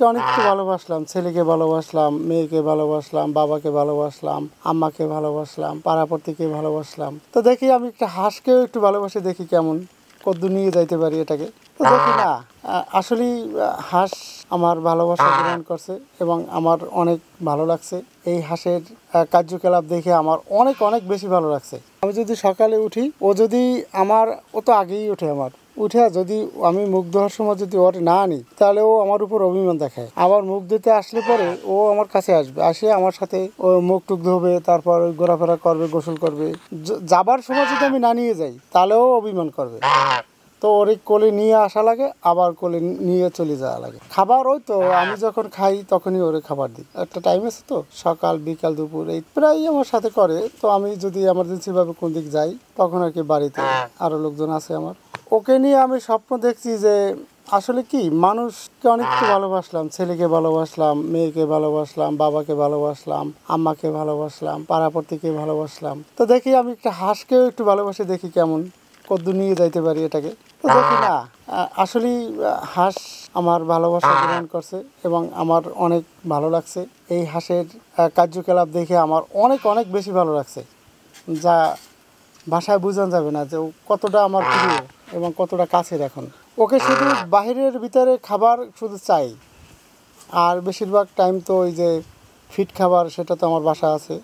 মানুষকে অনেক কিছু ভালোবাসলাম, ছেলেকে ভালোবাসলাম, মেয়েকে ভালোবাসলাম, বাবাকে ভালোবাসলাম, আম্মাকে ভালোবাসলাম, পাড়াপড়শিকে ভালোবাসলাম। তো দেখি আমি একটা হাঁসকেও একটু ভালোবাসে দেখি কেমন কদ্দূর নিয়ে যাইতে পারি এটাকে। তো দেখি না আসলেই হাঁস আমার ভালোবাসা গ্রহণ করছে এবং আমার অনেক ভালো লাগছে। এই হাঁসের কার্যকলাপ দেখে আমার অনেক অনেক বেশি ভালো লাগছে। আমি যদি সকালে উঠি, ও তো আগেই ওঠে, উঠে যদি আমি মুখ ধোয়ার সময় যদি ওর না আনি তাহলে ও আমার উপর অভিমান দেখায়। আবার মুখ ধুতে আসলে পরে ও আমার কাছে আসবে, আসে আমার সাথে ও মুখ টুক ধোবে, তারপর ওই ঘোরাফেরা করবে, গোসল করবে। যাবার সময় যদি আমি না নিয়ে যাই তাহলেও অভিমান করবে। তো ওর কোলে নিয়ে আসা লাগে, আবার কোলে নিয়ে চলে যাওয়া লাগে। খাবার ওই তো আমি যখন খাই তখনই ওরে খাবার দিই। একটা টাইম আছে তো, সকাল বিকাল দুপুর এই প্রায় আমার সাথে করে। তো আমি যদি এমার্জেন্সি ভাবে কোন দিক যাই তখন আর কি বাড়িতে আরো লোকজন আছে আমার। ওকে নিয়ে আমি স্বপ্ন দেখছি যে আসলে কি মানুষকে অনেক কিছু ভালোবাসলাম, ছেলেকে ভালোবাসলাম, মেয়েকে ভালোবাসলাম, বাবাকে ভালোবাসলাম, আম্মাকে ভালোবাসলাম, পাড়াপড়শিকে ভালোবাসলাম। তো দেখি আমি একটা হাঁসকেও একটু ভালোবাসে দেখি কেমন কদ্দূর নিয়ে যাইতে পারি এটাকে। তো দেখি না আসলেই হাঁস আমার ভালোবাসা গ্রহণ করছে এবং আমার অনেক ভালো লাগছে। এই হাঁসের কার্যকলাপ দেখে আমার অনেক অনেক বেশি ভালো লাগছে, যা ভাষায় বোঝানো যাবে না যে ও কতটা আমার প্রিয় এবং কতটা কাছের। এখন ওকে শুধু বাহিরের ভিতরে খাবার শুধু চাই, আর বেশিরভাগ টাইম তো ওই যে ফিট খাবার, সেটা তো আমার বাসা আছে,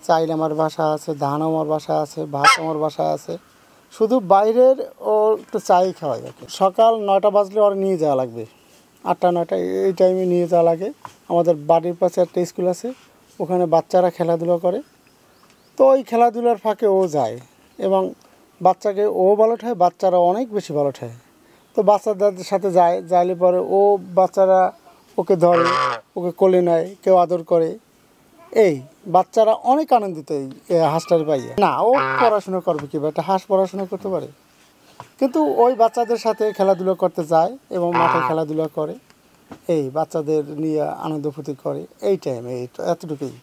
চাইল আমার বাসা আছে, ধান আমার বাসা আছে, ভাত আমার বাসা আছে। শুধু বাইরের ও একটু চাই খাওয়াই ওকে। সকাল 9টা বাজলে ওর নিয়ে যাওয়া লাগবে, 8টা 9টা এই টাইমে নিয়ে যাওয়া লাগে। আমাদের বাড়ির পাশে একটা স্কুল আছে, ওখানে বাচ্চারা খেলাধুলা করে। তো ওই খেলাধুলার ফাঁকে ও যায় এবং বাচ্চাকে ও ভালো ঠায়, বাচ্চারা অনেক বেশি ভালো ঠায়। তো বাচ্চাদের সাথে যাইলে পরে ও বাচ্চারা ওকে ধরে, ওকে কোলে নেয়, কেউ আদর করে। এই বাচ্চারা অনেক আনন্দিত এই হাঁসটার পাইয়ে। না ও পড়াশোনা করবে কি, একটা হাঁস পড়াশোনা করতে পারে? কিন্তু ওই বাচ্চাদের সাথে খেলাধুলা করতে যায় এবং মাঠে খেলাধুলা করে, এই বাচ্চাদের নিয়ে আনন্দ ফুর্তি করে এই টাইমে, এই এতটুকুই।